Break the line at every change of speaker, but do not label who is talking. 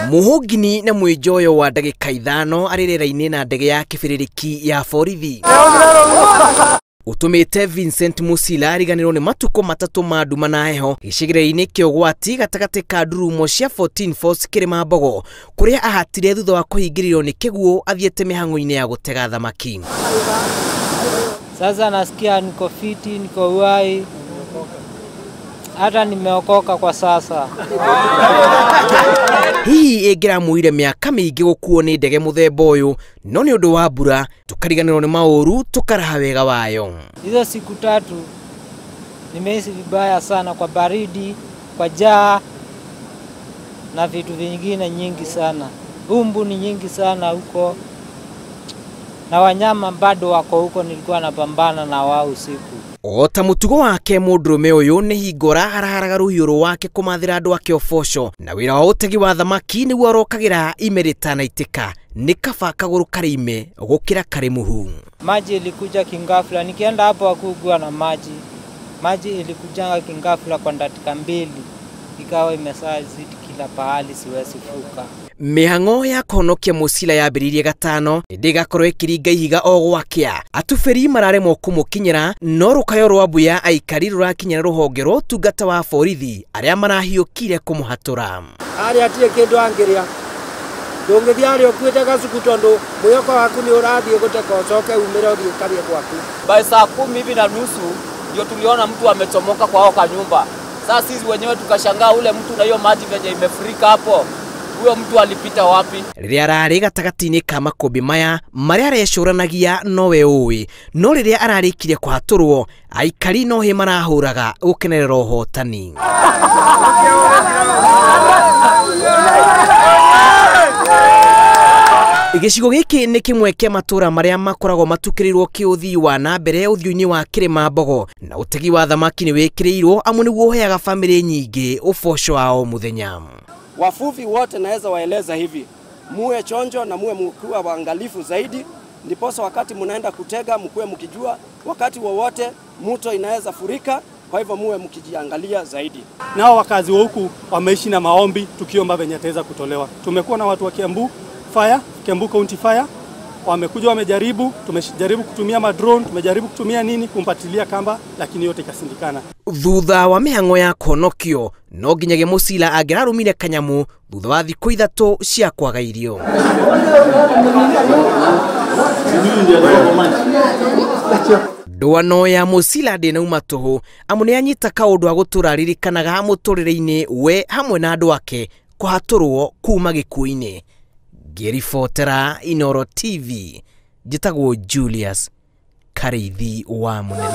Muhugini na mwijoyo wa ndagika 5 arirera-ini na ndege ya kibiririki ya borithi. Utumite Vincent Musila ariganirwo ni matuko matatu maduma na heho gicigire-ini kia ugwati gatagati ka ndururumo cia 14 force kirimambogo kuria ahatire thutha wa kuhingiririo ni kiguo athiete mihango-ini ya gutega thamaki.
Sasa nasikia niko fiti, niko uhai. Hata nimeokoka kwa sasa.
Hihi ingiramuire miaka mingi gukuo ni ndege muthemba uyu, no ni undu wa mbura tukariganirwo ni mauru tukaraha wega wayo.
Hizo siku 3 nimehisi vibaya sana kwa baridi, kwa jaa na vitu vingine nyingi sana. Umbu ni nyingi sana huko. Na wanyama bado wako huko, nilikuwa napambana na wao usiku.
Ota mutugo wake mundurume uyu ni hingora haraharaga ruhiuru wake kumathira andu ake ofosho na wira wa utegi wa thamaki ni warokagira imerita na itika ni kaba kaguru karime gukira kari muhu.
Maji ilikuja kingafla, nikienda hapo akugua na maji ilikujanga kingafla kwa dakika 2 ikawa imesazidi kila pahali, siwezi fuka.
Mihango ya ahonokia Musila yambiririe gatano ndigakorwo ikiringa ihiga o gwakia atuferi mararemwo kumukinyira no rukayo rwa mbuya aikari rurakinyira ruhonge rwa utungata wa borithi aria marahiukire kumuhatura.
Ari atie kindu angiria ndungithia ari okuite gacuku tondu mwiyoko waku ni urathie guteka ucoke umire uthie karie gwaku.
By saa 10 hivi na nusu ndio tuliona mtu amechomoka kwa oka nyumba. Sasa sisi wenyewe tukashangaa ule mtu na hiyo maji venye imefurika hapo. Huyo mtu alipita wapi?
Riria arari gatagati-ini ka makumbi maya maria arecuranagia nowe uwi, no riria ararikirie kuhaturwo aikari no he marahuraga gukenerera uhotani. Igicigo giki ni kimwe kia matura maria makoragwo matukirirwo kiuthii wa na mbere uthio-ini wa kirimambogo na utegi wa thamaki ni wikirirwo amu niguo uheaga family nyingi ufosho wao muthenya.
Wavuvi wote naweza waeleza hivi, muwe chonjo na muwe mkiwa waangalifu zaidi, ndiposa wakati mnaenda kutega mkuwe mkijua wakati wowote mto inaweza furika, kwa hivyo muwe mkijiangalia zaidi.
Nao wakazi wa huku wameishi na maombi tukiomba venye ataweza kutolewa. Tumekuwa na watu wa Kiambu County Fire, wamekuja wamejaribu, tumejaribu kutumia madrone, tumejaribu kutumia nini kumpatilia kamba, lakini yote ikasindikana.
Thuutha wa mihango ya ahonokio no nginyage Musila angirarumire kanyamu thutha wa thiku 3 cia kwaga irio. Ndwano ya Musila ndinauma tuhu amu ni anyita kaundu wa gutura aririkanaga muturire-ini we hamwe na andu ake kuhaturwo kuma gikuo-ini. Ngiribotera Inooro TV, njitagwo Julius Karithi wa Munene.